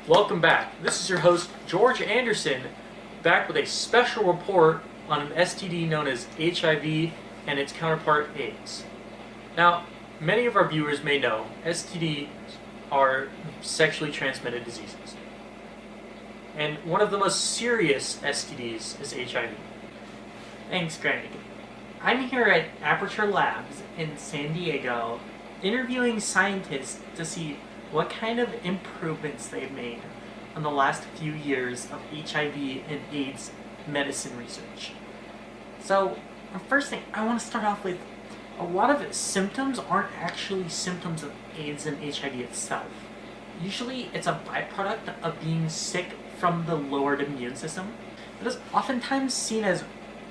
Welcome back. This is your host, George Anderson, back with a special report on an STD known as HIV and its counterpart, AIDS. Now, many of our viewers may know STDs are sexually transmitted diseases. And one of the most serious STDs is HIV. Thanks, Greg. I'm here at Aperture Labs in San Diego, interviewing scientists to see what kind of improvements they've made in the last few years of HIV and AIDS medicine research. So, the first thing I want to start off with, a lot of symptoms aren't actually symptoms of AIDS and HIV itself. Usually it's a byproduct of being sick from the lowered immune system. It is oftentimes seen as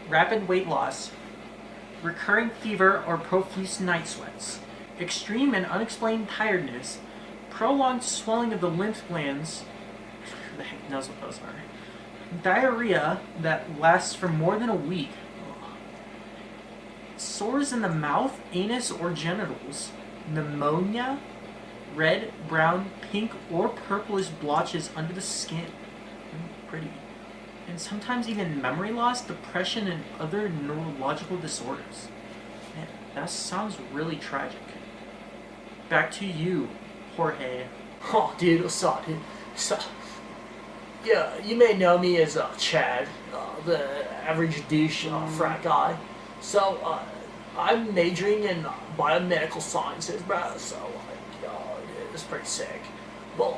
rapid weight loss, recurring fever or profuse night sweats, extreme and unexplained tiredness, prolonged swelling of the lymph glands, who the heck knows what those are, diarrhea that lasts for more than a week, sores in the mouth, anus, or genitals, pneumonia, red, brown, pink, or purplish blotches under the skin. Pretty. And sometimes even memory loss, depression, and other neurological disorders. Man, that sounds really tragic. Back to you, Jorge. Oh, dude, what's up, dude? So, yeah, you may know me as Chad, the average douche frat guy. So, I'm majoring in biomedical sciences, bro. So, dude, it's pretty sick. But,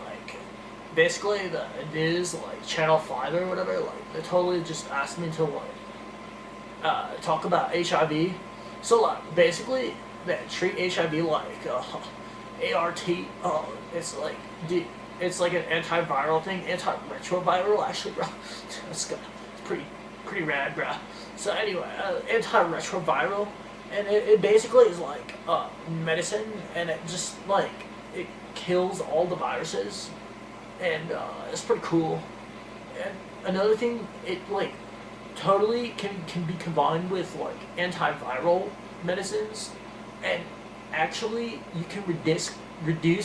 basically, the dudes, Channel 5 or whatever, they totally just asked me to, talk about HIV. So, basically, they treat HIV like, ART, it's like an antiviral thing, antiretroviral, actually, bro. It's pretty rad, bro. So anyway, antiretroviral, and it basically is like medicine, and it just it kills all the viruses, and it's pretty cool. And another thing, it totally can be combined with antiviral medicines, and actually you can reduce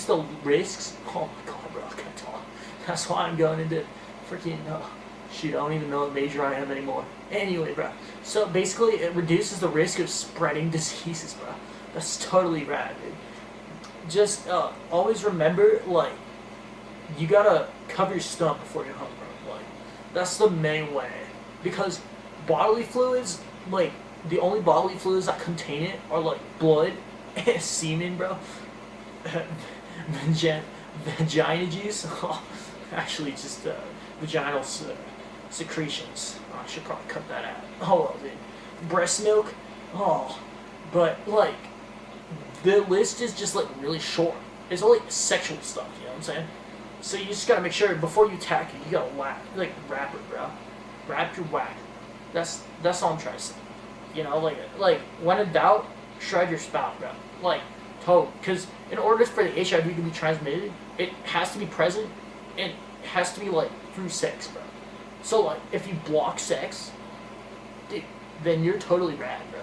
the risks. Oh my god, bro, I can't talk. That's why I'm going into freaking shoot, I don't even know what major I am anymore. Anyway, bro, so basically it reduces the risk of spreading diseases, bro. That's totally rad, dude. Just always remember, you gotta cover your stomach before you're home, bro. That's the main way, because bodily fluids, the only bodily fluids that contain it are blood and semen, bro. Vagina juice. Actually, just vaginal secretions. I should probably cut that out. Oh well, dude. Breast milk. Oh, but the list is just really short. It's all sexual stuff. You know what I'm saying? So you just gotta make sure before you tack it, you gotta wrap it, bro. Wrap your whack. That's all I'm trying to say. You know, when in doubt, shred your spout, bro. Totally. Because in order for the HIV to be transmitted, it has to be present, and it has to be through sex, bro. So if you block sex, dude, then you're totally rad, bro.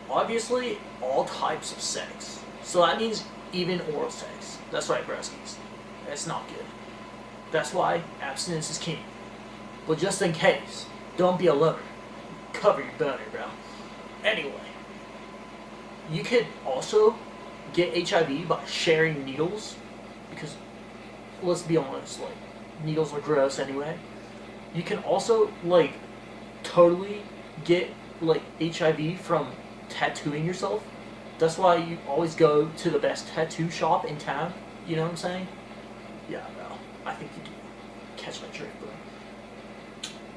Obviously, all types of sex. So that means even oral sex. That's right, broskies. That's not good. That's why abstinence is king. But just in case, don't be a lover. Cover your boner, bro. Anyway, you could also get HIV by sharing needles, because let's be honest, needles are gross anyway. You can also totally get HIV from tattooing yourself. That's why you always go to the best tattoo shop in town. You know what I'm saying? Yeah, bro. I think you do. Catch my drift, bro.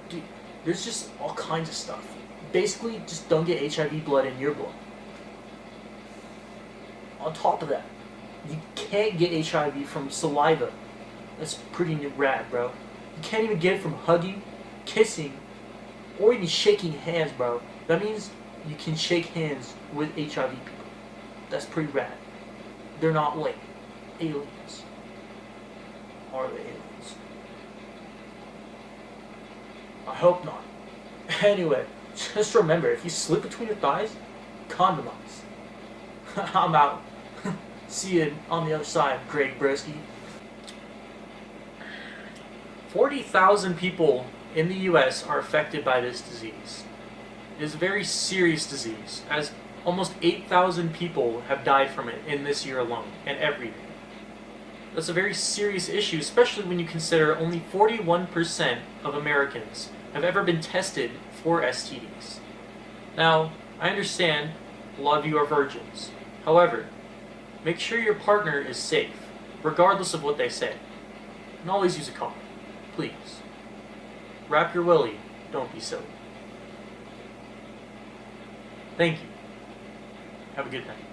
Dude, there's just all kinds of stuff. Basically, just don't get HIV blood in your blood. On top of that, you can't get HIV from saliva. That's pretty rad, bro. You can't even get it from hugging, kissing, or even shaking hands, bro. That means you can shake hands with HIV people. That's pretty rad. They're not aliens. Are they aliens? I hope not. Anyway, just remember, if you slip between your thighs, condomize. I'm out. See you on the other side, Greg Bresky. 40,000 people in the US are affected by this disease. It is a very serious disease, as almost 8,000 people have died from it in this year alone, and every day. That's a very serious issue, especially when you consider only 41% of Americans have ever been tested for STDs. Now, I understand a lot of you are virgins. However, make sure your partner is safe, regardless of what they say. And always use a condom. Please. Wrap your willy, don't be silly. Thank you. Have a good night.